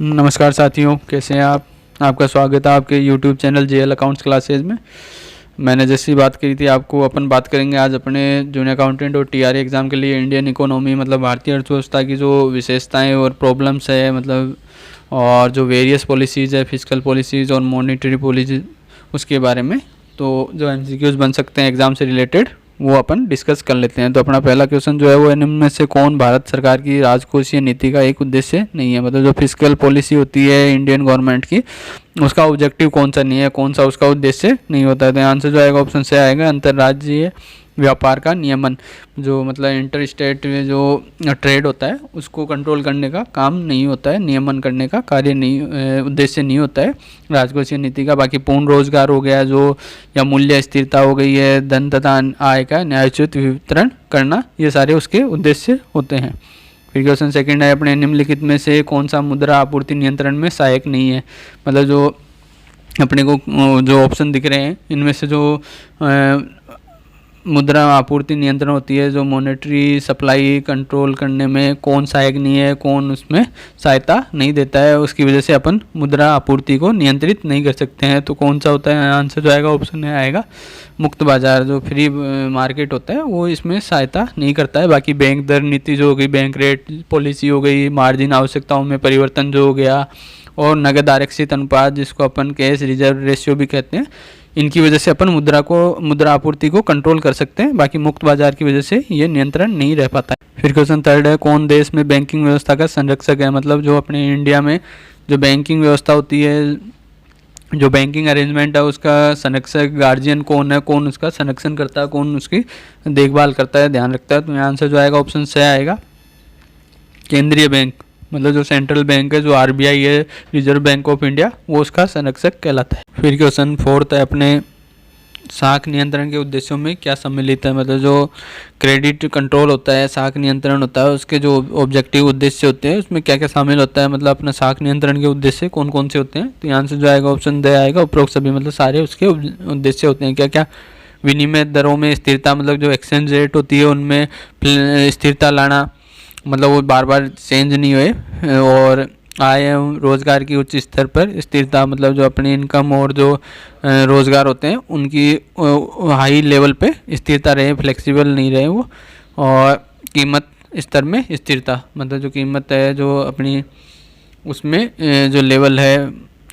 नमस्कार साथियों, कैसे हैं आप। आपका स्वागत है आपके YouTube channel JL accounts classes में। मैंने जैसी बात करी थी आपको अपन बात करेंगे आज अपने जूनियर अकाउंटेंट और टीआरई एग्ज़ाम के लिए इंडियन इकोनॉमी मतलब भारतीय अर्थव्यवस्था की जो विशेषताएं और प्रॉब्लम्स है मतलब और जो वेरियस पॉलिसीज़ है, फिजिकल पॉलिसीज़ और मॉनेटरी पॉलिसी उसके बारे में तो जो एमसीक्यूज़ बन सकते हैं एग्ज़ाम से रिलेटेड वो अपन डिस्कस कर लेते हैं। तो अपना पहला क्वेश्चन जो है वो निम्न में से कौन भारत सरकार की राजकोषीय नीति का एक उद्देश्य नहीं है। मतलब जो फिजिकल पॉलिसी होती है इंडियन गवर्नमेंट की उसका ऑब्जेक्टिव कौन सा नहीं है, कौन सा उसका उद्देश्य नहीं होता है। तो आंसर जो आएगा ऑप्शन से आएगा अंतर्राज्यीय व्यापार का नियमन। जो मतलब इंटर स्टेट में जो ट्रेड होता है उसको कंट्रोल करने का काम नहीं होता है, नियमन करने का कार्य नहीं उद्देश्य नहीं होता है राजकोषीय नीति का। बाकी पूर्ण रोजगार हो गया जो, या मूल्य स्थिरता हो गई है, धन तथा आय का न्यायोचित वितरण करना, ये सारे उसके उद्देश्य होते हैं। फिर क्वेश्चन सेकंड है अपने निम्नलिखित में से कौन सा मुद्रा आपूर्ति नियंत्रण में सहायक नहीं है। मतलब जो अपने को जो ऑप्शन दिख रहे हैं इनमें से जो मुद्रा आपूर्ति नियंत्रण होती है, जो मॉनेटरी सप्लाई कंट्रोल करने में कौन सहायक नहीं है, कौन उसमें सहायता नहीं देता है, उसकी वजह से अपन मुद्रा आपूर्ति को नियंत्रित नहीं कर सकते हैं। तो कौन सा होता है, आंसर जो आएगा ऑप्शन में आएगा मुक्त बाजार। जो फ्री मार्केट होता है वो इसमें सहायता नहीं करता है। बाकी बैंक दर नीति जो हो गई, बैंक रेट पॉलिसी हो गई, मार्जिन आवश्यकताओं में परिवर्तन जो हो गया, और नगद आरक्षित अनुपात जिसको अपन कैश रिजर्व रेशियो भी कहते हैं, इनकी वजह से अपन मुद्रा आपूर्ति को कंट्रोल कर सकते हैं। बाकी मुक्त बाजार की वजह से ये नियंत्रण नहीं रह पाता है। फिर क्वेश्चन थर्ड है कौन देश में बैंकिंग व्यवस्था का संरक्षक है। मतलब जो अपने इंडिया में जो बैंकिंग व्यवस्था होती है, जो बैंकिंग अरेंजमेंट है उसका संरक्षक गार्जियन कौन है, कौन उसका संरक्षण करता है, कौन उसकी देखभाल करता है, ध्यान रखता है। तो यहाँ आंसर जो आएगा ऑप्शन से आएगा केंद्रीय बैंक। मतलब जो सेंट्रल बैंक है, जो आरबीआई है, रिजर्व बैंक ऑफ इंडिया, वो उसका संरक्षक कहलाता है। फिर क्वेश्चन फोर्थ है अपने साख नियंत्रण के उद्देश्यों में क्या सम्मिलित है। मतलब जो क्रेडिट कंट्रोल होता है, साख नियंत्रण होता है, उसके जो ऑब्जेक्टिव उद्देश्य होते हैं उसमें क्या क्या शामिल होता है। मतलब अपना साख नियंत्रण के उद्देश्य कौन कौन से होते हैं। तो यहाँ से जो आएगा ऑप्शन दे आएगा उपरोक्त सभी, मतलब सारे उसके उद्देश्य होते हैं। क्या क्या, विनिमय दरों में स्थिरता, मतलब जो एक्सचेंज रेट होती है उनमें स्थिरता लाना, मतलब वो बार बार चेंज नहीं हुए, और आय एवं रोज़गार की उच्च स्तर पर स्थिरता, मतलब जो अपनी इनकम और जो रोज़गार होते हैं उनकी हाई लेवल पे स्थिरता रहे, फ्लेक्सिबल नहीं रहे वो, और कीमत स्तर में स्थिरता, मतलब जो कीमत है जो अपनी उसमें जो लेवल है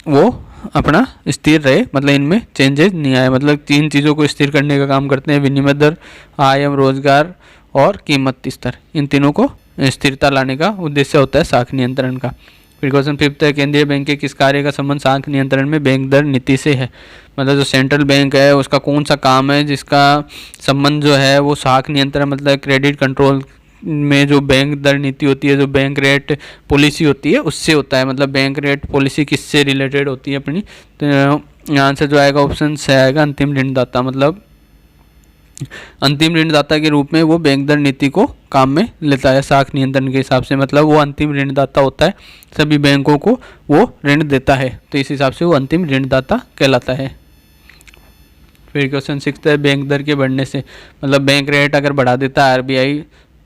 वो अपना स्थिर रहे, मतलब इनमें चेंजेस नहीं आए। मतलब तीन चीज़ों को स्थिर करने का काम करते हैं, विनिमय दर, आय एवं रोज़गार और कीमत स्तर। इन तीनों को स्थिरता लाने का उद्देश्य होता है साख नियंत्रण का। फिर क्वेश्चन फिफ्थ है केंद्रीय बैंक के किस कार्य का संबंध साख नियंत्रण में बैंक दर नीति से है। मतलब जो सेंट्रल बैंक है उसका कौन सा काम है जिसका संबंध जो है वो साख नियंत्रण मतलब क्रेडिट कंट्रोल में जो बैंक दर नीति होती है, जो बैंक रेट पॉलिसी होती है उससे होता है। मतलब बैंक रेट पॉलिसी किससे रिलेटेड होती है अपनी। तो यहाँ से जो आएगा ऑप्शन से आएगा अंतिम ऋणदाता। मतलब अंतिम ऋणदाता के रूप में वो बैंक दर नीति को काम में लेता है साख नियंत्रण के हिसाब से। मतलब वो अंतिम ऋणदाता होता है, सभी बैंकों को वो ऋण देता है, तो इस हिसाब से वो अंतिम ऋणदाता कहलाता है। फिर क्वेश्चन सिक्स है बैंक दर के बढ़ने से, मतलब बैंक रेट अगर बढ़ा देता है आरबीआई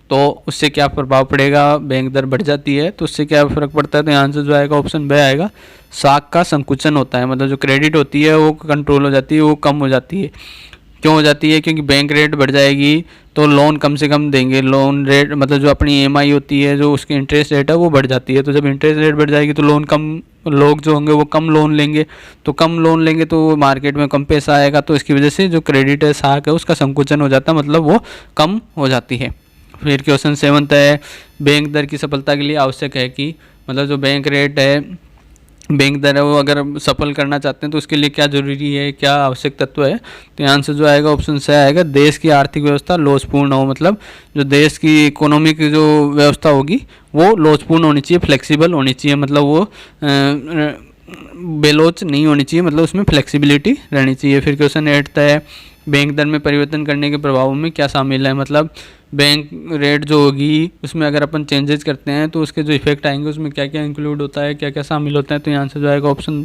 तो उससे क्या प्रभाव पड़ेगा। बैंक दर बढ़ जाती है तो उससे क्या फर्क पड़ता है। तो यहाँ से जो आएगा ऑप्शन बी आएगा साख का संकुचन होता है। मतलब जो क्रेडिट होती है वो कंट्रोल हो जाती है, वो कम हो जाती है। क्यों हो जाती है, क्योंकि बैंक रेट बढ़ जाएगी तो लोन कम से कम देंगे। लोन रेट मतलब जो अपनी ईएमआई होती है, जो उसकी इंटरेस्ट रेट है वो बढ़ जाती है। तो जब इंटरेस्ट रेट बढ़ जाएगी तो लोन कम, लोग जो होंगे वो कम लोन लेंगे, तो कम लोन लेंगे तो मार्केट में कम पैसा आएगा, तो इसकी वजह से जो क्रेडिट है साख है उसका संकुचन हो जाता है, मतलब वो कम हो जाती है। फिर क्वेश्चन सेवंथ है बैंक दर की सफलता के लिए आवश्यक है कि, मतलब जो बैंक रेट है, बैंक दर है वो अगर सफल करना चाहते हैं तो उसके लिए क्या जरूरी है, क्या आवश्यक तत्व है। तो यहाँ से जो आएगा ऑप्शन से आएगा देश की आर्थिक व्यवस्था लॉसपूर्ण हो। मतलब जो देश की इकोनॉमिक जो व्यवस्था होगी वो लॉसपूर्ण होनी चाहिए, फ्लेक्सिबल होनी चाहिए, मतलब वो बेलोच नहीं होनी चाहिए, मतलब उसमें फ्लेक्सिबिलिटी रहनी चाहिए। फिर क्वेश्चन 8 है बैंक दर में परिवर्तन करने के प्रभावों में क्या शामिल है। मतलब बैंक रेट जो होगी उसमें अगर अपन चेंजेस करते हैं तो उसके जो इफेक्ट आएंगे उसमें क्या क्या इंक्लूड होता है, क्या क्या शामिल होता है। तो यहाँ से जो आएगा ऑप्शन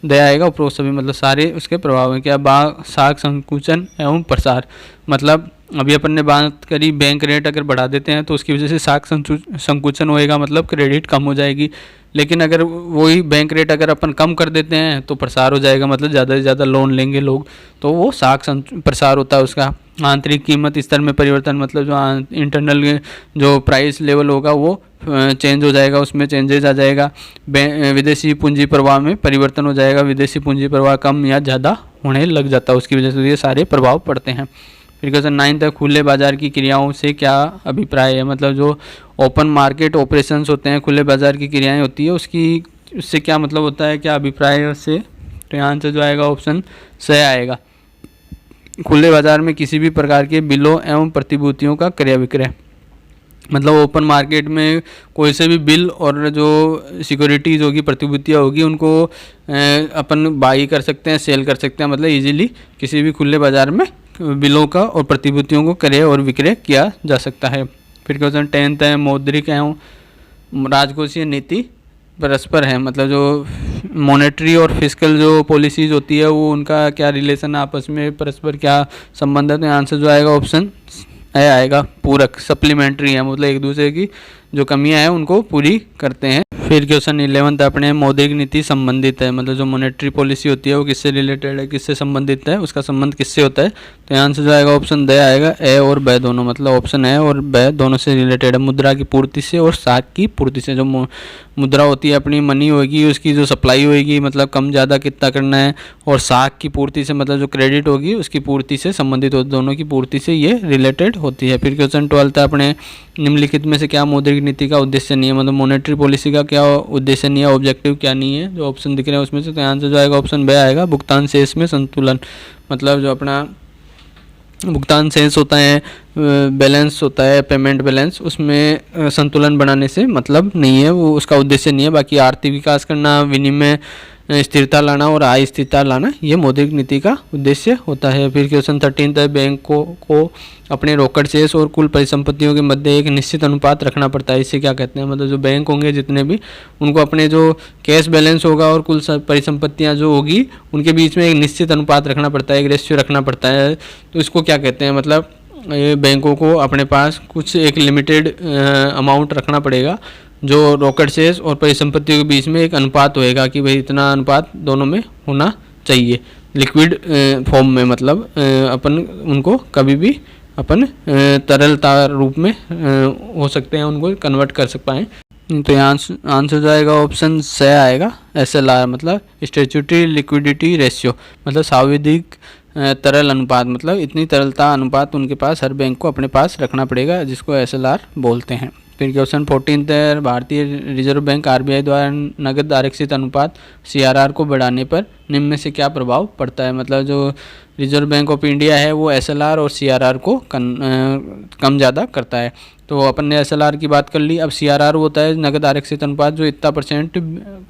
दे आएगा उपरोक्त सभी, मतलब सारे उसके प्रभाव हैं। क्या साख संकुचन एवं प्रसार, मतलब अभी अपन ने बात करी बैंक रेट अगर बढ़ा देते हैं तो उसकी वजह से साख संकुचन होएगा, मतलब क्रेडिट कम हो जाएगी। लेकिन अगर वही बैंक रेट अगर अपन कम कर देते हैं तो प्रसार हो जाएगा, मतलब ज़्यादा से ज़्यादा लोन लेंगे लोग, तो वो साख प्रसार होता है उसका। आंतरिक कीमत स्तर में परिवर्तन, मतलब जो इंटरनल जो प्राइस लेवल होगा वो चेंज हो जाएगा, उसमें चेंजेस आ जाएगा। विदेशी पूंजी प्रवाह में परिवर्तन हो जाएगा, विदेशी पूंजी प्रवाह कम या ज़्यादा होने लग जाता है, उसकी वजह से ये सारे प्रभाव पड़ते हैं। फिर क्वेश्चन 9 तक, खुले बाजार की क्रियाओं से क्या अभिप्राय है, मतलब जो ओपन मार्केट ऑपरेशंस होते हैं, खुले बाजार की क्रियाएं होती है, उससे क्या मतलब होता है, क्या अभिप्राय है उससे। तो यहाँ से जो आएगा ऑप्शन स आएगा। खुले बाजार में किसी भी प्रकार के बिलों एवं प्रतिभूतियों का क्रय विक्रय, मतलब ओपन मार्केट में कोई से भी बिल और जो सिक्योरिटीज़ होगी, प्रतिभूतियाँ होगी, उनको अपन बाई कर सकते हैं, सेल कर सकते हैं, मतलब इजीली किसी भी खुले बाजार में बिलों का और प्रतिभूतियों को क्रय और विक्रय किया जा सकता है। फिर क्वेश्चन 10 है, मौद्रिक एवं राजकोषीय नीति परस्पर है, मतलब जो मॉनेटरी और फिस्कल जो पॉलिसीज़ होती है वो उनका क्या रिलेशन है आपस में, परस्पर क्या संबंध है। तो आंसर जो आएगा ऑप्शन ए आएगा, पूरक, सप्लीमेंट्री है, मतलब एक दूसरे की जो कमियां हैं उनको पूरी करते हैं। फिर क्वेश्चन 11 अपने मौद्रिक नीति संबंधित है, मतलब जो मॉनेटरी पॉलिसी होती है वो किससे रिलेटेड है, किससे संबंधित है, उसका संबंध किससे होता है। तो यहाँ से जो आएगा ऑप्शन द आएगा, ए और ब दोनों, मतलब ऑप्शन ए और ब दोनों से रिलेटेड है। मुद्रा की पूर्ति से और साख की पूर्ति से, जो मुद्रा होती है अपनी मनी होगी, उसकी जो सप्लाई होगी, मतलब कम ज़्यादा कितना करना है, और साख की पूर्ति से मतलब जो क्रेडिट होगी उसकी पूर्ति से संबंधित होती, दोनों की पूर्ति से ये रिलेटेड होती है। फिर क्वेश्चन 12 अपने निम्नलिखित में से क्या मौद्रिक नीति का उद्देश्य नहीं है, मतलब मॉनेटरी पॉलिसी का क्या उद्देश्य नहीं है, ऑब्जेक्टिव क्या नहीं है, जो ऑप्शन दिख रहे हैं उसमें से। तो आंसर जो आएगा ऑप्शन बी आएगा, भुगतान शेष में संतुलन, मतलब जो अपना भुगतान शेष होता है, बैलेंस होता है, पेमेंट बैलेंस, उसमें संतुलन बनाने से मतलब नहीं है, वो उसका उद्देश्य नहीं है। बाकी आर्थिक विकास करना, विनिमय स्थिरता लाना और आय स्थिरता लाना, ये मौद्रिक नीति का उद्देश्य होता है। फिर क्वेश्चन 13 है, बैंकों को अपने रोकड़ शेष और कुल परिसंपत्तियों के मध्य एक निश्चित अनुपात रखना पड़ता है। इसे क्या कहते हैं, मतलब जो बैंक होंगे जितने भी, उनको अपने जो कैश बैलेंस होगा और कुल परिसंपत्तियां जो होगी उनके बीच में एक निश्चित अनुपात रखना पड़ता है, एक रेशियो रखना पड़ता है। तो इसको क्या कहते हैं, मतलब ये बैंकों को अपने पास कुछ एक लिमिटेड अमाउंट रखना पड़ेगा, जो रोकड़ शेष और परिसंपत्तियों के बीच में एक अनुपात होएगा कि भाई इतना अनुपात दोनों में होना चाहिए, लिक्विड फॉर्म में, मतलब अपन उनको कभी भी अपन तरलता रूप में हो सकते हैं, उनको कन्वर्ट कर पाएँ। तो यहाँ आंसर जाएगा ऑप्शन स आएगा, SLR, मतलब स्टैट्यूटरी लिक्विडिटी रेशियो, मतलब सांविधिक तरल अनुपात, मतलब इतनी तरलता अनुपात उनके पास हर बैंक को अपने पास रखना पड़ेगा, जिसको SLR बोलते हैं। फिर क्वेश्चन 14 है, भारतीय रिजर्व बैंक RBI द्वारा नगद आरक्षित अनुपात CRR को बढ़ाने पर निम्न में से क्या प्रभाव पड़ता है, मतलब जो रिजर्व बैंक ऑफ इंडिया है वो SLR और CRR को कम ज़्यादा करता है। तो अपन ने SLR की बात कर ली, अब CRR होता है नगद आरक्षित अनुपात, जो इतना %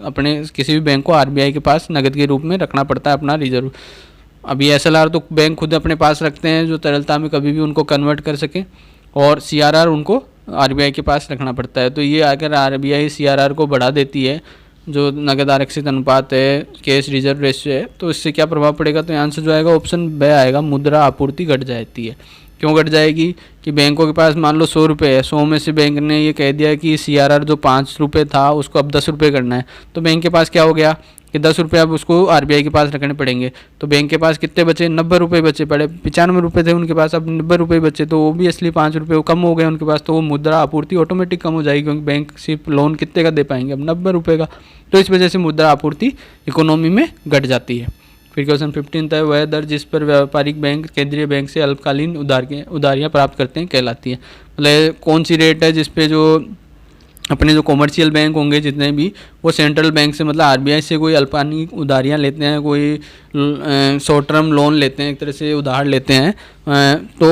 अपने किसी भी बैंक को RBI के पास नगद के रूप में रखना पड़ता है अपना रिजर्व। अभी SLR तो बैंक खुद अपने पास रखते हैं जो तरलता में कभी भी उनको कन्वर्ट कर सके, और CRR उनको RBI के पास रखना पड़ता है। तो ये अगर RBI CRR को बढ़ा देती है, जो नगद आरक्षित अनुपात है, कैश रिजर्व रेशियो है, तो इससे क्या प्रभाव पड़ेगा। तो आंसर जो आएगा ऑप्शन ब आएगा, मुद्रा आपूर्ति घट जाती है। क्यों घट जाएगी कि बैंकों के पास मान लो 100 रुपये है, 100 में से बैंक ने ये कह दिया कि CRR जो 5 रुपये था उसको अब 10 रुपये करना है, तो बैंक के पास क्या हो गया कि 10 रुपये अब उसको RBI के पास रखने पड़ेंगे। तो बैंक के पास कितने बचे, 90 रुपये बचे, पड़े 95 रुपये थे उनके पास, अब 90 रुपये बचे, तो वो भी असली 5 रुपये कम हो गए उनके पास, तो वो मुद्रा आपूर्ति ऑटोमेटिक कम हो जाएगी, क्योंकि बैंक सिर्फ लोन कितने का दे पाएंगे, अब 90 रुपये का। तो इस वजह से मुद्रा आपूर्ति इकोनॉमी में घट जाती है। फिर क्वेश्चन 15 है, वह दर जिस पर व्यापारिक बैंक केंद्रीय बैंक से अल्पकालीन उधारियाँ प्राप्त करते हैं कहलाती है, मतलब कौन सी रेट है जिसपे जो अपने जो कॉमर्शियल बैंक होंगे जितने भी, वो सेंट्रल बैंक से मतलब RBI से कोई अल्पकालिक उधारियाँ लेते हैं, कोई शॉर्ट टर्म लोन लेते हैं, एक तरह से उधार लेते हैं, तो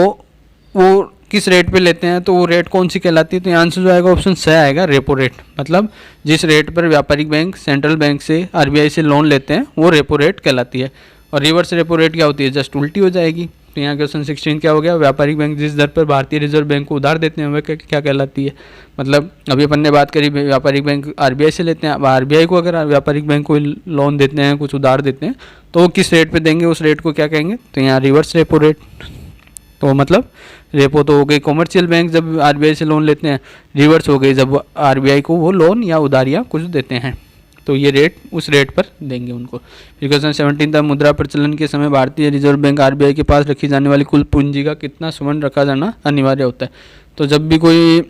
वो किस रेट पे लेते हैं, तो वो रेट कौन सी कहलाती है। तो आंसर जो आएगा ऑप्शन स आएगा, रेपो रेट, मतलब जिस रेट पर व्यापारिक बैंक सेंट्रल बैंक से RBI से लोन लेते हैं वो रेपो रेट कहलाती है। और रिवर्स रेपो रेट क्या होती है, जस्ट उल्टी हो जाएगी। तो यहाँ क्वेश्चन 16 क्या हो गया, व्यापारिक बैंक जिस दर पर भारतीय रिजर्व बैंक को उधार देते हैं वह क्या कहलाती है। मतलब अभी अपन ने बात करी व्यापारिक बैंक RBI से लेते हैं, अब RBI को अगर व्यापारिक बैंक को लोन देते हैं, कुछ उधार देते हैं, तो किस रेट पे देंगे, उस रेट को क्या कहेंगे। तो यहाँ रिवर्स रेपो रेट, तो मतलब रेपो तो हो गई, कॉमर्शियल बैंक जब आरबीआई से लोन लेते हैं, रिवर्स हो गई जब आरबीआई को वो लोन या उधारियाँ कुछ देते हैं, तो ये रेट उस रेट पर देंगे उनको। फिर क्वेश्चन 17 था, मुद्रा प्रचलन के समय भारतीय रिजर्व बैंक आरबीआई के पास रखी जाने वाली कुल पूंजी का कितना स्वर्ण रखा जाना अनिवार्य होता है। तो जब भी कोई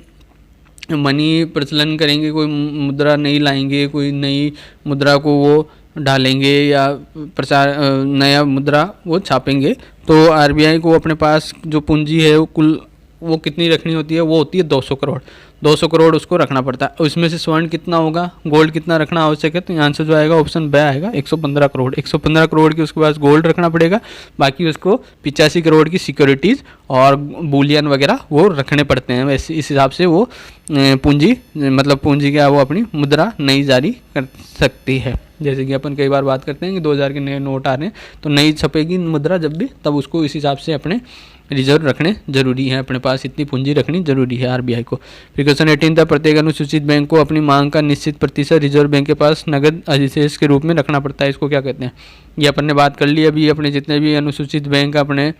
मनी प्रचलन करेंगे, कोई मुद्रा नहीं लाएंगे, कोई नई मुद्रा को वो डालेंगे या प्रचार नया मुद्रा वो छापेंगे, तो आरबीआई को अपने पास जो पूंजी है वो कुल वो कितनी रखनी होती है, वो होती है 200 करोड़। 200 करोड़ उसको रखना पड़ता है। उसमें से स्वर्ण कितना होगा, गोल्ड कितना रखना आवश्यक है, तो यहाँ से जो आएगा ऑप्शन ब आएगा 115 करोड़। 115 करोड़ की उसके पास गोल्ड रखना पड़ेगा, बाकी उसको 85 करोड़ की सिक्योरिटीज़ और बुलियन वगैरह वो रखने पड़ते हैं। वैसे इस हिसाब से वो पूंजी मतलब पूंजी क्या वो अपनी मुद्रा नई जारी कर सकती है। जैसे कि अपन कई बार बात करते हैं कि 2000 के नए नोट आ रहे हैं, तो नई छपेगी मुद्रा जब भी, तब उसको इस हिसाब से अपने रिजर्व रखने जरूरी है, अपने पास इतनी पूंजी रखनी जरूरी है आरबीआई को। फिर क्वेश्चन 18 था, प्रत्येक अनुसूचित बैंक को अपनी मांग का निश्चित प्रतिशत रिजर्व बैंक के पास नगद अधिशेष के रूप में रखना पड़ता है। इसको क्या कहते हैं, ये अपन ने बात कर ली अभी। अपने जितने भी अनुसूचित बैंक अपने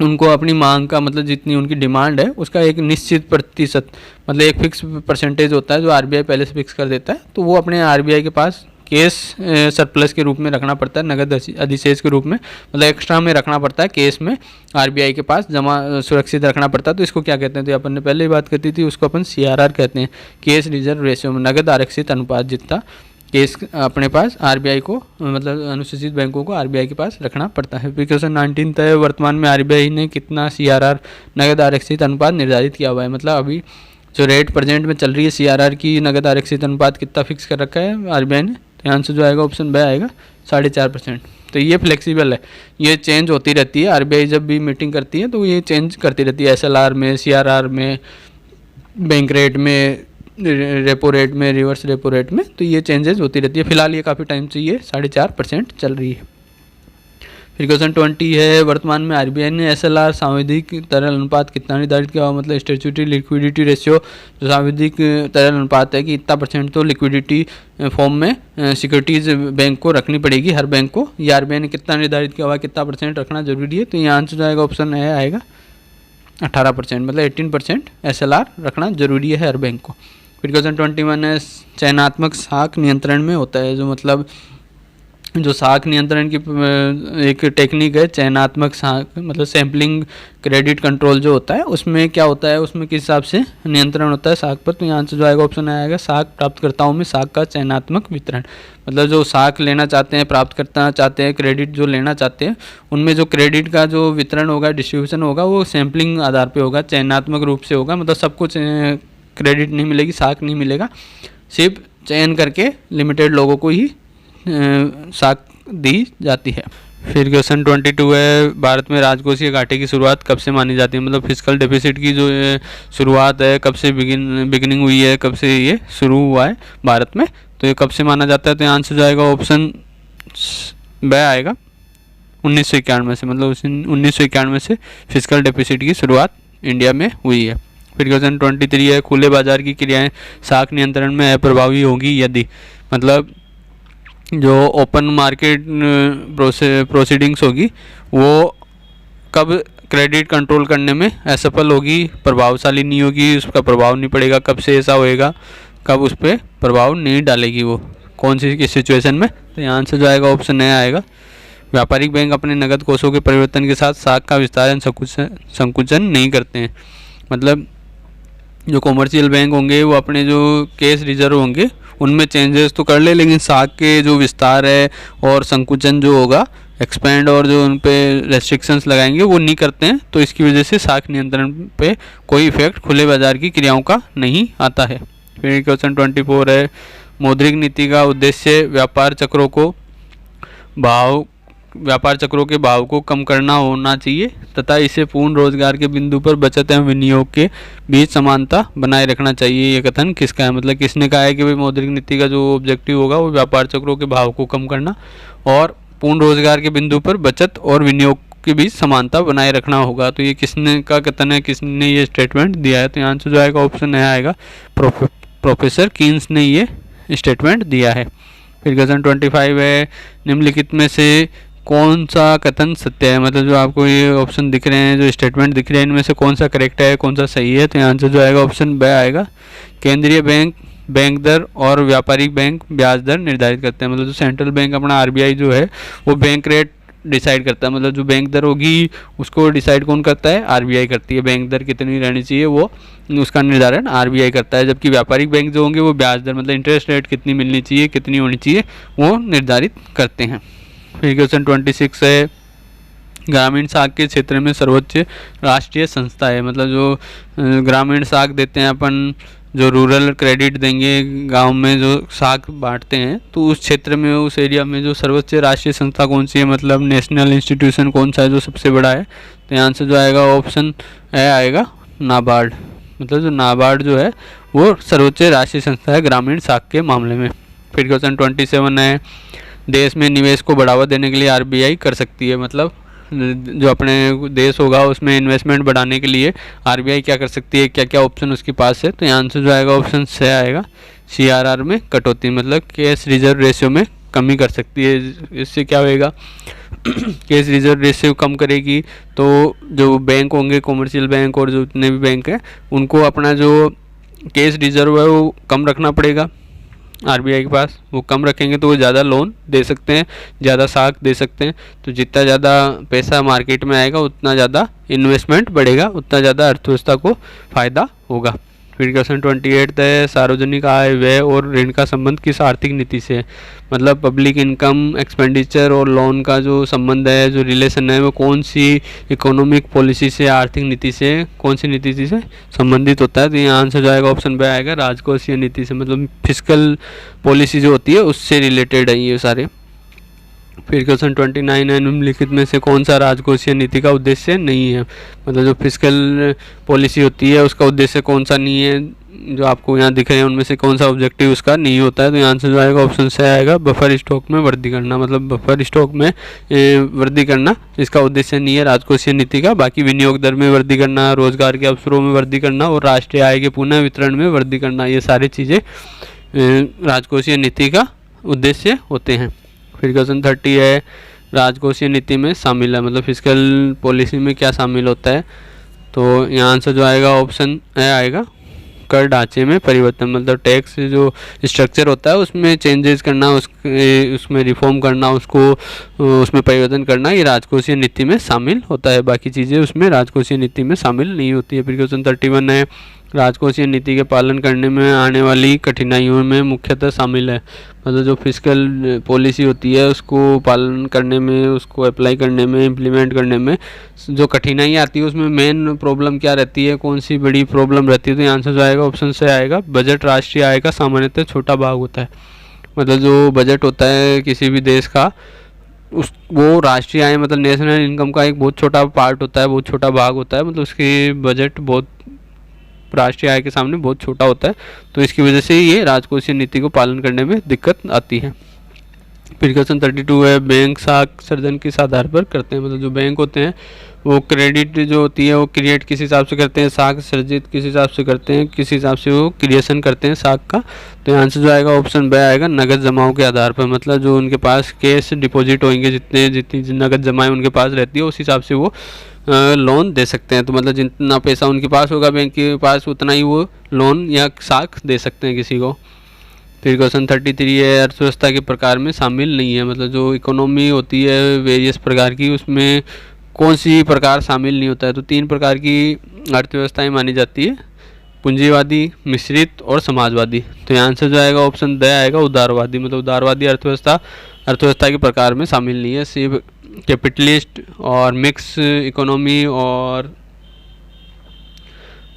उनको अपनी मांग का मतलब जितनी उनकी डिमांड है उसका एक निश्चित प्रतिशत मतलब एक फिक्स परसेंटेज होता है जो आरबीआई पहले से फिक्स कर देता है, तो वो अपने आरबीआई के पास केस सरप्लस के रूप में रखना पड़ता है, नगद अधिशेष के रूप में, मतलब एक्स्ट्रा में रखना पड़ता है, केस में आरबीआई के पास जमा सुरक्षित रखना पड़ता है। तो इसको क्या कहते हैं, तो अपन ने पहले ही बात करती थी, उसको अपन सीआरआर कहते हैं, केस रिजर्व रेशियो में नगद आरक्षित अनुपात जितना केस अपने पास आरबीआई को मतलब अनुसूचित बैंकों को आरबीआई के पास रखना पड़ता है। फिर क्वेश्चन 19 है, वर्तमान में आरबीआई ने कितना सीआरआर नगद आरक्षित अनुपात निर्धारित किया हुआ है। मतलब अभी जो रेट प्रेजेंट में चल रही है सीआरआर की नगद आरक्षित अनुपात कितना फिक्स कर रखा है आरबीआई ने, तो आंसर जो आएगा ऑप्शन ब आएगा 4.5%। तो ये फ्लेक्सिबल है, ये चेंज होती रहती है। आरबीआई जब भी मीटिंग करती है तो ये चेंज करती रहती है, एसएलआर में, सीआरआर में, बैंक रेट में, रेपो रेट में, रिवर्स रेपो रेट में, तो ये चेंजेस होती रहती है। फिलहाल ये काफ़ी टाइम से ये 4.5% चल रही है। फिर क्वेश्चन 20 है, वर्तमान में आरबीआई ने एसएलआर सांविधिक तरल अनुपात कितना निर्धारित किया हुआ, मतलब स्टैट्यूटरी लिक्विडिटी रेशियो जो सांविधिक तरल अनुपात है कि इतना परसेंट तो लिक्विडिटी फॉर्म में सिक्योरिटीज़ बैंक को रखनी पड़ेगी, हर बैंक को। ये आरबीआई ने कितना निर्धारित किया हुआ, कितना परसेंट रखना जरूरी है, तो यहाँ आंसर जाएगा ऑप्शन ए आएगा 18%, मतलब 18% एसएलआर रखना जरूरी है हर बैंक को। फिर क्वेश्चन 21 है, चयनात्मक साख नियंत्रण में होता है, जो मतलब जो साख नियंत्रण की एक टेक्निक है, चयनात्मक साख मतलब सैम्पलिंग क्रेडिट कंट्रोल जो होता है, उसमें क्या होता है, उसमें किस हिसाब से नियंत्रण होता है साख पर, तो यहाँ से जो आएगा ऑप्शन आएगा साख प्राप्तकर्ताओं में साख का चयनात्मक वितरण। मतलब जो साख लेना चाहते हैं, प्राप्त करना चाहते हैं, क्रेडिट जो लेना चाहते हैं, उनमें जो क्रेडिट का जो वितरण होगा, डिस्ट्रीब्यूशन होगा, वो सैम्पलिंग आधार पर होगा, चयनात्मक रूप से होगा। मतलब सबको क्रेडिट नहीं मिलेगी, साख नहीं मिलेगा, सिर्फ चयन करके लिमिटेड लोगों को ही साख दी जाती है। फिर क्वेश्चन 22 है, भारत में राजकोषीय घाटे की शुरुआत कब से मानी जाती है, मतलब फिजिकल डेफिसिट की जो शुरुआत है कब से बिगिनिंग हुई है, कब से ये शुरू हुआ है भारत में, तो ये कब से माना जाता है, तो आंसर जाएगा ऑप्शन ब आएगा 1991 से, मतलब 1991 से फिजिकल डेफिसिट की शुरुआत इंडिया में हुई है। फिर क्वेश्चन 23 है, खुले बाजार की क्रियाएं साख नियंत्रण में अप्रभावी होगी यदि, मतलब जो ओपन मार्केट प्रोसीडिंग्स होगी वो कब क्रेडिट कंट्रोल करने में असफल होगी, प्रभावशाली नहीं होगी, उसका प्रभाव नहीं पड़ेगा, कब से ऐसा होएगा, कब उस पर प्रभाव नहीं डालेगी, वो कौन सी किस सिचुएशन में, तो यहाँ से जो आएगा ऑप्शन ए आएगा व्यापारिक बैंक अपने नगद कोषों के परिवर्तन के साथ साख का विस्तार संकुचन नहीं करते हैं। मतलब जो कॉमर्शियल बैंक होंगे वो अपने जो केस रिजर्व होंगे उनमें चेंजेस तो कर ले, लेकिन साख के जो विस्तार है और संकुचन जो होगा एक्सपेंड और जो उन पे रेस्ट्रिक्शंस लगाएंगे वो नहीं करते हैं, तो इसकी वजह से साख नियंत्रण पे कोई इफेक्ट खुले बाजार की क्रियाओं का नहीं आता है। फिर क्वेश्चन 24 है, मौद्रिक नीति का उद्देश्य व्यापार चक्रों के भाव को कम करना होना चाहिए तथा इसे पूर्ण रोजगार के बिंदु पर बचत एवं विनियोग के बीच समानता बनाए रखना चाहिए। ये कथन किसका है, मतलब किसने कहा है कि भाई मौद्रिक नीति का जो ऑब्जेक्टिव होगा वो व्यापार चक्रों के भाव को कम करना और पूर्ण रोजगार के बिंदु पर बचत और विनियोग के बीच समानता बनाए रखना होगा। तो ये किसने का कथन है, किसने ये स्टेटमेंट दिया है, तो यहाँ से जो आएगा ऑप्शन ए आएगा प्रोफेसर कीन्स ने ये स्टेटमेंट दिया है। फिर क्वेश्चन 25 है, निम्नलिखित में से कौन सा कथन सत्य है, मतलब जो आपको ये ऑप्शन दिख रहे हैं, जो स्टेटमेंट दिख रहे हैं, इनमें से कौन सा करेक्ट है, कौन सा सही है। तो यहाँ आंसर जो आएगा ऑप्शन ब आएगा। केंद्रीय बैंक बैंक दर और व्यापारिक बैंक ब्याज दर निर्धारित करते हैं। मतलब जो सेंट्रल बैंक अपना आरबीआई जो है वो बैंक रेट डिसाइड करता है, मतलब जो बैंक दर होगी उसको डिसाइड कौन करता है, आरबीआई करती है। बैंक दर कितनी रहनी चाहिए वो उसका निर्धारण आरबीआई करता है। जबकि व्यापारिक बैंक जो होंगे वो ब्याज दर मतलब इंटरेस्ट रेट कितनी मिलनी चाहिए, कितनी होनी चाहिए, वो निर्धारित करते हैं। फिर क्वेश्चन 26 है, ग्रामीण साख के क्षेत्र में सर्वोच्च राष्ट्रीय संस्था है। मतलब जो ग्रामीण साख देते हैं अपन, जो रूरल क्रेडिट देंगे, गांव में जो साख बांटते हैं, तो उस क्षेत्र में, उस एरिया में जो सर्वोच्च राष्ट्रीय संस्था कौन सी है, मतलब नेशनल इंस्टीट्यूशन कौन सा है जो सबसे बड़ा है। तो यहाँ से जो आएगा ऑप्शन ए आएगा, नाबार्ड। मतलब जो नाबार्ड जो है वो सर्वोच्च राष्ट्रीय संस्था है ग्रामीण साख के मामले में। फिर क्वेश्चन 27 है, देश में निवेश को बढ़ावा देने के लिए आरबीआई कर सकती है। मतलब जो अपने देश होगा उसमें इन्वेस्टमेंट बढ़ाने के लिए आरबीआई क्या कर सकती है, क्या क्या ऑप्शन उसके पास है। तो यहाँ से जो आएगा ऑप्शन से आएगा, सीआरआर में कटौती, मतलब कैश रिजर्व रेशियो में कमी कर सकती है। इससे क्या होएगा, कैश रिजर्व रेशियो कम करेगी तो जो बैंक होंगे, कॉमर्शियल बैंक और जो जितने भी बैंक हैं, उनको अपना जो कैश रिजर्व है वो कम रखना पड़ेगा आरबीआई के पास। वो कम रखेंगे तो वो ज़्यादा लोन दे सकते हैं, ज़्यादा साख दे सकते हैं। तो जितना ज़्यादा पैसा मार्केट में आएगा उतना ज़्यादा इन्वेस्टमेंट बढ़ेगा, उतना ज़्यादा अर्थव्यवस्था को फ़ायदा होगा। फिर क्वेश्चन 28 है, सार्वजनिक आय, व्यय और ऋण का संबंध किस आर्थिक नीति से है। मतलब पब्लिक इनकम, एक्सपेंडिचर और लोन का जो संबंध है, जो रिलेशन है, वो कौन सी इकोनॉमिक पॉलिसी से, आर्थिक नीति से, कौन सी नीति से संबंधित होता है। तो यहाँ आंसर जो आएगा ऑप्शन बी आएगा, राजकोषीय नीति से। मतलब फिस्कल पॉलिसी जो होती है उससे रिलेटेड है ये सारे। फिर क्वेश्चन 29 है, निम्नलिखित में से कौन सा राजकोषीय नीति का उद्देश्य नहीं है। मतलब जो फिस्कल पॉलिसी होती है उसका उद्देश्य कौन सा नहीं है, जो आपको यहाँ दिख रहे हैं उनमें से कौन सा ऑब्जेक्टिव उसका नहीं होता है। तो यहाँ से जो आएगा ऑप्शन से आएगा, बफर स्टॉक में वृद्धि करना। मतलब बफर स्टॉक में वृद्धि करना इसका उद्देश्य नहीं है राजकोषीय नीति का। बाकी विनियोग दर में वृद्धि करना, रोजगार के अवसरों में वृद्धि करना और राष्ट्रीय आय के पुनः वितरण में वृद्धि करना, ये सारी चीज़ें राजकोषीय नीति का उद्देश्य होते हैं। फिर क्वेश्चन 30 है, राजकोषीय नीति में शामिल है। मतलब फिस्कल पॉलिसी में क्या शामिल होता है। तो यहाँ आंसर जो आएगा ऑप्शन ए आएगा, कर ढांचे में परिवर्तन। मतलब टैक्स जो स्ट्रक्चर होता है उसमें चेंजेस करना, उसमें रिफॉर्म करना, उसको उसमें परिवर्तन करना, ये राजकोषीय नीति में शामिल होता है। बाकी चीज़ें उसमें राजकोषीय नीति में शामिल नहीं होती है। फिर क्वेश्चन 31 है, राजकोषीय नीति के पालन करने में आने वाली कठिनाइयों में मुख्यतः शामिल है। मतलब जो फिस्कल पॉलिसी होती है उसको पालन करने में, उसको अप्लाई करने में, इम्प्लीमेंट करने में जो कठिनाई आती है उसमें मेन प्रॉब्लम क्या रहती है, कौन सी बड़ी प्रॉब्लम रहती है। तो आंसर जो आएगा ऑप्शन से आएगा, बजट राष्ट्रीय आय का सामान्यतः छोटा भाग होता है। मतलब जो बजट होता है किसी भी देश का, उस वो राष्ट्रीय आय मतलब नेशनल इनकम का एक बहुत छोटा पार्ट होता है, बहुत छोटा भाग होता है। मतलब उसकी बजट बहुत राष्ट्रीय आय के सामने बहुत छोटा होता है। तो इसकी वजह से ये राजकोषीय नीति को पालन करने में दिक्कत आती है। फिर क्वेश्चन 32 है, बैंक साख सृजन किस आधार पर करते हैं। मतलब जो बैंक होते हैं वो क्रेडिट जो होती है वो क्रिएट किस हिसाब से करते हैं, साख सृजित किस हिसाब से करते हैं, किस हिसाब से वो क्रिएशन करते हैं साख का। तो आंसर जो आएगा ऑप्शन बी आएगा, नगद जमाओं के आधार पर। मतलब जो उनके पास कैश डिपॉजिट होंगे, जितनी नगद जमाएँ उनके पास रहती है उस हिसाब से वो लोन दे सकते हैं। तो मतलब जितना पैसा उनके पास होगा बैंक के पास उतना ही वो लोन या साख दे सकते हैं किसी को। फिर क्वेश्चन 33 है, अर्थव्यवस्था के प्रकार में शामिल नहीं है। मतलब जो इकोनॉमी होती है वेरियस प्रकार की, उसमें कौन सी प्रकार शामिल नहीं होता है। तो 3 प्रकार की अर्थव्यवस्थाएं मानी जाती है, पूंजीवादी, मिश्रित और समाजवादी। तो यहाँ आंसर जो आएगा ऑप्शन द आएगा, उदारवादी। मतलब उदारवादी अर्थव्यवस्था के प्रकार में शामिल नहीं है। सिर्फ कैपिटलिस्ट और मिक्स इकोनॉमी और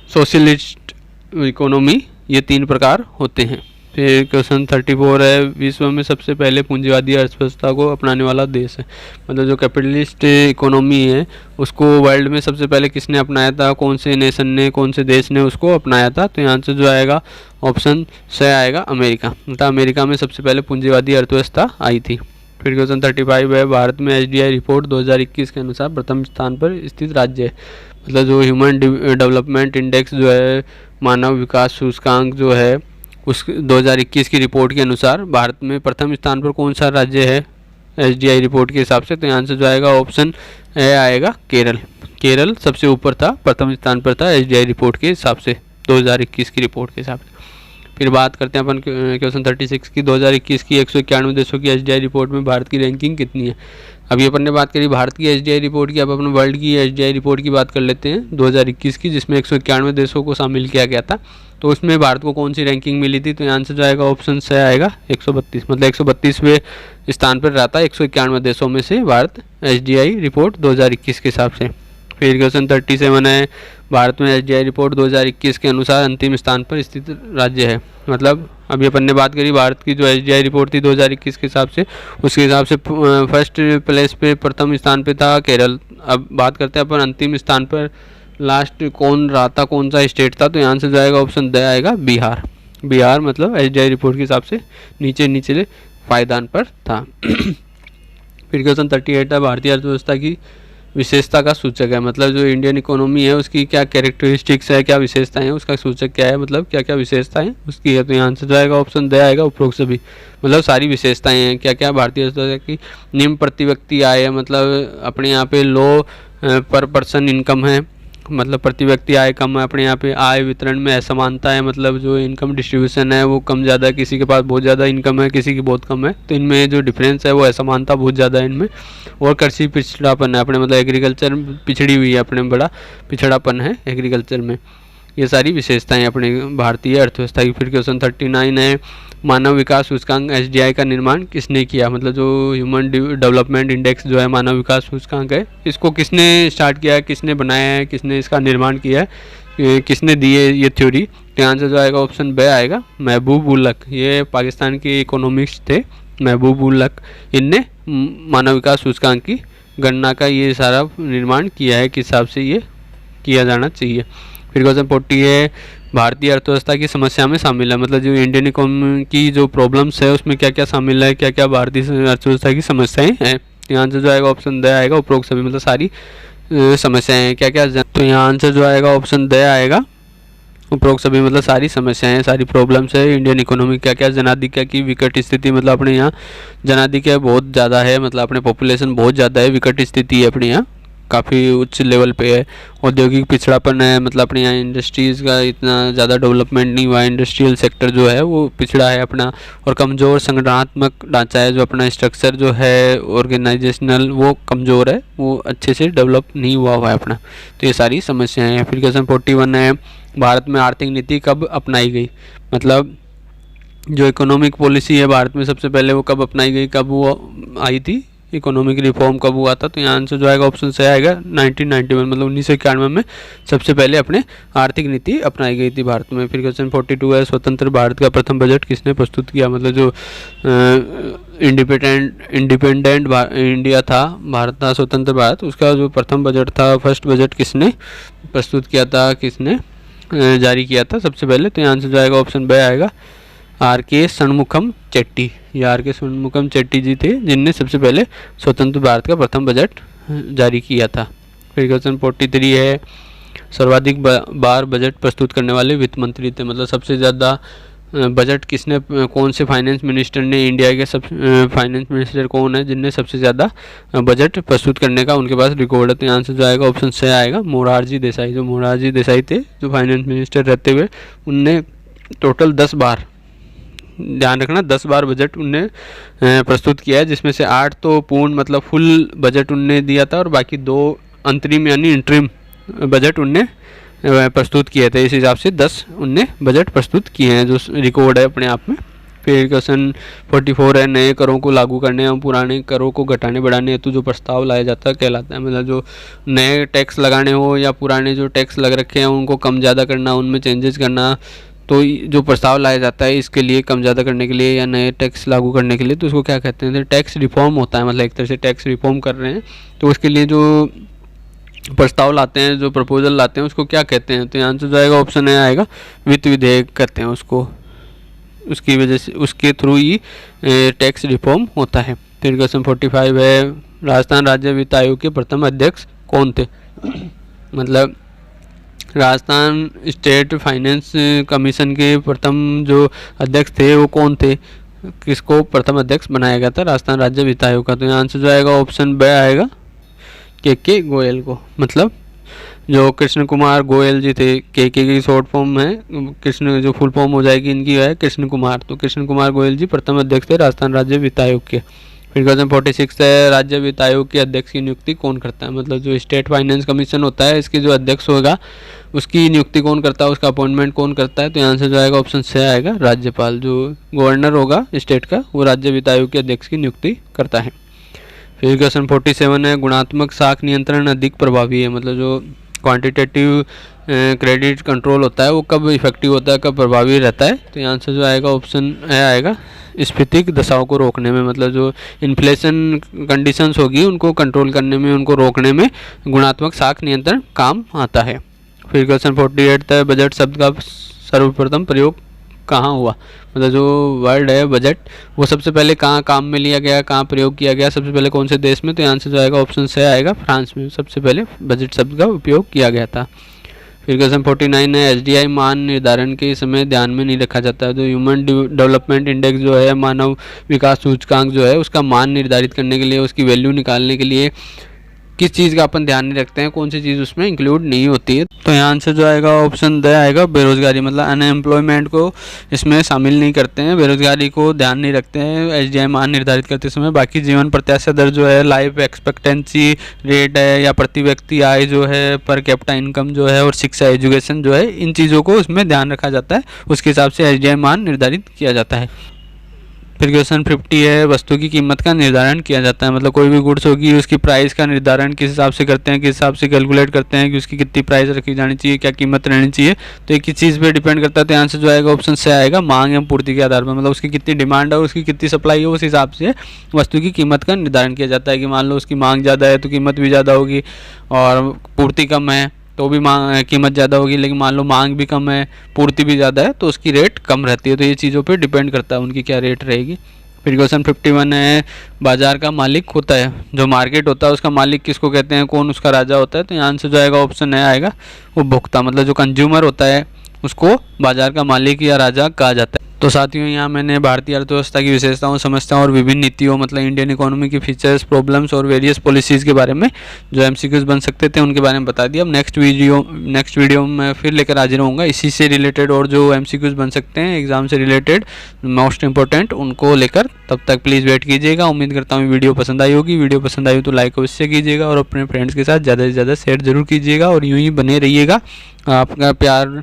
सोशलिस्ट इकोनॉमी, ये 3 प्रकार होते हैं। फिर क्वेश्चन 34 है, विश्व में सबसे पहले पूंजीवादी अर्थव्यवस्था को अपनाने वाला देश है। मतलब जो कैपिटलिस्ट इकोनॉमी है उसको वर्ल्ड में सबसे पहले किसने अपनाया था, कौन से नेशन ने, कौन से देश ने उसको अपनाया था। तो यहाँ से जो आएगा ऑप्शन से आएगा, अमेरिका। मतलब अमेरिका में सबसे पहले पूंजीवादी अर्थव्यवस्था आई थी। फिर क्वेश्चन 35 है, भारत में एचडीआई रिपोर्ट 2021 के अनुसार प्रथम स्थान पर स्थित राज्य है। मतलब जो ह्यूमन डेवलपमेंट इंडेक्स जो है, मानव विकास सूचकांक जो है, उस 2021 की रिपोर्ट के अनुसार भारत में प्रथम स्थान पर कौन सा राज्य है, SDI रिपोर्ट के हिसाब से। तो यहाँ से जो आएगा ऑप्शन ए आएगा केरल। केरल सबसे ऊपर था, प्रथम स्थान पर था SDI रिपोर्ट के हिसाब से 2021 की रिपोर्ट के हिसाब से। फिर बात करते हैं अपन क्वेश्चन 36 की, 2021 की 191 देशों की SDI रिपोर्ट में भारत की रैंकिंग कितनी है। अभी अपन ने बात करी भारत की SDI रिपोर्ट की, अब अपन वर्ल्ड की SDI रिपोर्ट की बात कर लेते हैं 2021 की, जिसमें 191 देशों को शामिल किया गया था। तो उसमें भारत को कौन सी रैंकिंग मिली थी, तो यहाँ से जो आएगा ऑप्शन से आएगा 132, मतलब 132वें स्थान पर रहा था 191 देशों में से भारत SDI रिपोर्ट 2021 के हिसाब से। फिर क्वेश्चन 37 है, भारत में SDI रिपोर्ट 2021 के अनुसार अंतिम स्थान पर स्थित राज्य है। मतलब अभी अपन ने बात करी भारत की जो SDI रिपोर्ट थी 2021 के हिसाब से, उसके हिसाब से फर्स्ट प्लेस पे, प्रथम स्थान पे था केरल। अब बात करते हैं अपन अंतिम स्थान पर लास्ट कौन रहा था, कौन सा स्टेट था, तो यहाँ से जाएगा ऑप्शन द आएगा बिहार। बिहार मतलब SDI रिपोर्ट के हिसाब से नीचे पायदान पर था। फिर क्वेश्चन 38 है, भारतीय अर्थव्यवस्था की विशेषता का सूचक है। मतलब जो इंडियन इकोनॉमी है उसकी क्या कैरेक्टरिस्टिक्स है, क्या विशेषताएं हैं, उसका सूचक क्या है, मतलब क्या क्या विशेषताएं उसकी है। तो यहाँ से जाएगा ऑप्शन द आएगा उपरोक्त सभी, मतलब सारी विशेषताएं हैं क्या क्या भारतीय अर्थव्यवस्था की। निम्न प्रति व्यक्ति आय है, मतलब अपने यहाँ पे लो पर पर्सन इनकम है, मतलब प्रति व्यक्ति आय कम है। अपने यहाँ पे आय वितरण में असमानता है, मतलब जो इनकम डिस्ट्रीब्यूशन है वो कम ज़्यादा, किसी के पास बहुत ज़्यादा इनकम है, किसी की बहुत कम है, तो इनमें जो डिफरेंस है वो असमानता बहुत ज़्यादा है इनमें। और कृषि पिछड़ापन है अपने, मतलब एग्रीकल्चर पिछड़ी हुई है अपने, बड़ा पिछड़ापन है एग्रीकल्चर में। ये सारी विशेषताएं अपने भारतीय अर्थव्यवस्था की। फिर क्वेश्चन 39 है, मानव विकास सूचकांक SDI का निर्माण किसने किया। मतलब जो ह्यूमन डेवलपमेंट इंडेक्स जो है मानव विकास सूचकांक है, इसको किसने स्टार्ट किया है, किसने बनाया है, किसने इसका निर्माण किया है, किसने दी है ये थ्योरी। तो यहाँ से जो आएगा ऑप्शन ब आएगा महबूब उल हक। ये पाकिस्तान के इकोनॉमिक्स थे महबूब उल हक, इनने मानव विकास सूचकांक की गणना का ये सारा निर्माण किया है, किस हिसाब से ये किया जाना चाहिए। फिर क्वेश्चन 40 है, भारतीय अर्थव्यवस्था की समस्या में शामिल है। मतलब जो इंडियन इकोनॉमी की जो प्रॉब्लम्स है उसमें क्या क्या शामिल है, क्या क्या भारतीय अर्थव्यवस्था की समस्याएं हैं। यहाँ से जो आएगा ऑप्शन द आएगा उपरोक्त सभी, मतलब सारी समस्याएं हैं क्या क्या। तो यहाँ आंसर जो आएगा ऑप्शन द आएगा उपरोक्त सभी, मतलब सारी समस्याएं हैं, सारी प्रॉब्लम्स है इंडियन इकोनॉमी क्या क्या। जनाधिक्य की विकट स्थिति, मतलब अपने यहाँ जनाधिक्य बहुत ज़्यादा है, मतलब अपने पॉपुलेशन बहुत ज़्यादा है, विकट स्थिति है अपने यहाँ, काफ़ी उच्च लेवल पे है। औद्योगिक पिछड़ापन है, मतलब अपने यहाँ इंडस्ट्रीज़ का इतना ज़्यादा डेवलपमेंट नहीं हुआ है, इंडस्ट्रियल सेक्टर जो है वो पिछड़ा है अपना। और कमज़ोर संगठनात्मक ढांचा है, जो अपना स्ट्रक्चर जो है ऑर्गेनाइजेशनल वो कमज़ोर है, वो अच्छे से डेवलप नहीं हुआ है अपना। तो ये सारी समस्याएं हैं। फिर क्वेश्चन 41 है, भारत में आर्थिक नीति कब अपनाई गई। मतलब जो इकोनॉमिक पॉलिसी है भारत में सबसे पहले वो कब अपनाई गई, कब वो आई थी, इकोनॉमिक रिफॉर्म कब हुआ था। तो यहाँ आंसर जो आएगा ऑप्शन से आएगा 1991, मतलब 1991 में सबसे पहले अपने आर्थिक नीति अपनाई गई थी भारत में। फिर क्वेश्चन 42 है, स्वतंत्र भारत का प्रथम बजट किसने प्रस्तुत किया। मतलब जो इंडिपेंडेंट इंडिया था, भारत था, स्वतंत्र भारत, उसका जो प्रथम बजट था, फर्स्ट बजट किसने प्रस्तुत किया था, किसने जारी किया था सबसे पहले। तो यहाँ आंसर जो आएगा ऑप्शन ब आएगा RK षणमुखम चेट्टी। ये RK षणमुखम चेट्टी जी थे जिनने सबसे पहले स्वतंत्र भारत का प्रथम बजट जारी किया था। फिर क्वेश्चन 43 है, सर्वाधिक बार बजट प्रस्तुत करने वाले वित्त मंत्री थे। मतलब सबसे ज़्यादा बजट किसने, कौन से फाइनेंस मिनिस्टर ने, इंडिया के सब फाइनेंस मिनिस्टर कौन है जिनने सबसे ज़्यादा बजट प्रस्तुत करने का उनके पास रिकॉर्ड है। तो यहाँ से जो आएगा ऑप्शन से आएगा मोरारजी देसाई। जो मोरारजी देसाई थे जो फाइनेंस मिनिस्टर रहते हुए, उनने टोटल 10 बार, ध्यान रखना 10 बार बजट उनने प्रस्तुत किया है, जिसमें से 8 तो पूर्ण मतलब फुल बजट उनने दिया था और बाकी 2 अंतरिम यानी इंटरिम बजट उनने प्रस्तुत किए थे। इस हिसाब से 10 उनने बजट प्रस्तुत किए हैं, जो रिकॉर्ड है अपने आप में। फिर क्वेश्चन 44 है, नए करों को लागू करने और पुराने करों को घटाने बढ़ाने हेतु जो प्रस्ताव लाया जाता है कहलाता है। मतलब जो नए टैक्स लगाने हो या पुराने जो टैक्स लग रखे हैं उनको कम ज़्यादा करना, उनमें चेंजेस करना, तो जो प्रस्ताव लाया जाता है इसके लिए कम ज़्यादा करने के लिए या नए टैक्स लागू करने के लिए, तो उसको क्या कहते हैं, टैक्स रिफॉर्म होता है। मतलब एक तरह से टैक्स रिफॉर्म कर रहे हैं, तो उसके लिए जो प्रस्ताव लाते हैं, जो प्रपोजल लाते हैं, उसको क्या कहते हैं। तो यहाँ से जाएगा ऑप्शन ए आएगा वित्त विधेयक कहते हैं उसको, उसकी वजह से उसके थ्रू ही टैक्स रिफॉर्म होता है। फिर क्वेश्चन 45 है, राजस्थान राज्य वित्त आयोग के प्रथम अध्यक्ष कौन थे। मतलब राजस्थान स्टेट फाइनेंस कमीशन के प्रथम जो अध्यक्ष थे वो कौन थे, किसको प्रथम अध्यक्ष बनाया गया था राजस्थान राज्य वित्त आयोग का? तो यहाँ आंसर जो आएगा ऑप्शन ब आएगा, के गोयल को। मतलब जो कृष्ण कुमार गोयल जी थे, के की शॉर्ट फॉर्म है, कृष्ण जो फुल फॉर्म हो जाएगी इनकी है कृष्ण कुमार, तो कृष्ण कुमार गोयल जी प्रथम अध्यक्ष थे राजस्थान राज्य वित्त आयोग के। फिर क्वेश्चन 46 है, राज्य वित्त आयोग के अध्यक्ष की नियुक्ति कौन करता है? मतलब जो स्टेट फाइनेंस कमीशन होता है इसके जो अध्यक्ष होगा उसकी नियुक्ति कौन करता है, उसका अपॉइंटमेंट कौन करता है? तो यहाँ से जो आएगा ऑप्शन से आएगा राज्यपाल। जो गवर्नर होगा स्टेट का वो राज्य वित्त आयोग के अध्यक्ष की नियुक्ति करता है। फिर क्वेश्चन 47 है, गुणात्मक साख नियंत्रण अधिक प्रभावी है? मतलब जो क्वांटिटेटिव क्रेडिट कंट्रोल होता है वो कब इफेक्टिव होता है, कब प्रभावी रहता है? तो यहाँ से जो आएगा ऑप्शन ए आएगा, स्फीतिक दशाओं को रोकने में। मतलब जो इन्फ्लेशन कंडीशंस होगी उनको कंट्रोल करने में, उनको रोकने में गुणात्मक साख नियंत्रण काम आता है। फिर क्वेश्चन 48 है, बजट शब्द का सर्वप्रथम प्रयोग कहाँ हुआ? मतलब जो वर्ड है बजट वो सबसे पहले कहाँ काम में लिया गया, कहाँ प्रयोग किया गया, सबसे पहले कौन से देश में? तो यहाँ से जो आएगा ऑप्शन से आएगा, फ्रांस में सबसे पहले बजट शब्द का उपयोग किया गया था। फिर क्वेश्चन 49 है, एसडीआई मान निर्धारण के समय ध्यान में नहीं रखा जाता है? तो ह्यूमन डेवलपमेंट इंडेक्स जो है, मानव विकास सूचकांक जो है, उसका मान निर्धारित करने के लिए, उसकी वैल्यू निकालने के लिए किस चीज़ का अपन ध्यान नहीं रखते हैं, कौन सी चीज़ उसमें इंक्लूड नहीं होती है? तो यहाँ आंसर जो आएगा ऑप्शन द आएगा, बेरोजगारी। मतलब अनएम्प्लॉयमेंट को इसमें शामिल नहीं करते हैं, बेरोजगारी को ध्यान नहीं रखते हैं एसडीआई मान निर्धारित करते समय। बाकी जीवन प्रत्याशा दर जो है, लाइफ एक्सपेक्टेंसी रेट है, या प्रति व्यक्ति आय जो है, पर कैपिटा इनकम जो है, और शिक्षा एजुकेशन जो है, इन चीज़ों को उसमें ध्यान रखा जाता है, उसके हिसाब से एसडीआई मान निर्धारित किया जाता है। फिर क्वेश्चन 50 है, वस्तु की कीमत का निर्धारण किया जाता है? मतलब कोई भी गुड्स होगी उसकी प्राइस का निर्धारण किस हिसाब से करते हैं, किस हिसाब से कैलकुलेट करते हैं कि उसकी कितनी प्राइस रखी जानी चाहिए, क्या कीमत रहनी चाहिए? तो ये किस चीज़ पे डिपेंड करता है? तो यहाँ से जो आएगा ऑप्शन से आएगा, मांग एवं पूर्ति के आधार पर। मतलब उसकी कितनी डिमांड है, उसकी कितनी सप्लाई है, उस हिसाब से वस्तु की कीमत का निर्धारण किया जाता है। कि मान लो उसकी मांग ज़्यादा है तो कीमत भी ज़्यादा होगी, और पूर्ति कम है तो भी कीमत ज़्यादा होगी। लेकिन मान लो मांग भी कम है, पूर्ति भी ज़्यादा है, तो उसकी रेट कम रहती है। तो ये चीज़ों पे डिपेंड करता है उनकी क्या रेट रहेगी। फिर क्वेश्चन 51 है, बाजार का मालिक होता है, जो मार्केट होता है उसका मालिक किसको कहते हैं, कौन उसका राजा होता है? तो यहाँ से जो आएगा ऑप्शन ए आएगा, उपभोक्ता। मतलब जो कंज्यूमर होता है उसको बाजार का मालिक या राजा कहा जाता है। तो साथियों, यहाँ मैंने भारतीय अर्थव्यवस्था की विशेषताओं, समस्याओं और विभिन्न नीतियों, मतलब इंडियन इकोनॉमी की फीचर्स, प्रॉब्लम्स और वेरियस पॉलिसीज़ के बारे में जो एमसीक्यूज बन सकते थे उनके बारे में बता दिया। अब नेक्स्ट वीडियो में फिर लेकर हाजिर होऊंगा इसी से रिलेटेड, और जो एमसीक्यूज बन सकते हैं एग्जाम से रिलेटेड मोस्ट इंपॉर्टेंट उनको लेकर। तब तक प्लीज़ वेट कीजिएगा। उम्मीद करता हूँ वीडियो पसंद आई होगी। वीडियो पसंद आई हो तो लाइक अवश्य कीजिएगा, और अपने फ्रेंड्स के साथ ज़्यादा से ज़्यादा शेयर जरूर कीजिएगा, और यूँ ही बने रहिएगा। आपका प्यार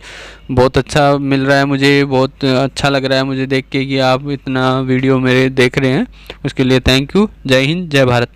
बहुत अच्छा मिल रहा है मुझे, बहुत अच्छा लग रहा है मुझे देख के कि आप इतना वीडियो मेरे देख रहे हैं। उसके लिए थैंक यू। जय हिंद, जय भारत।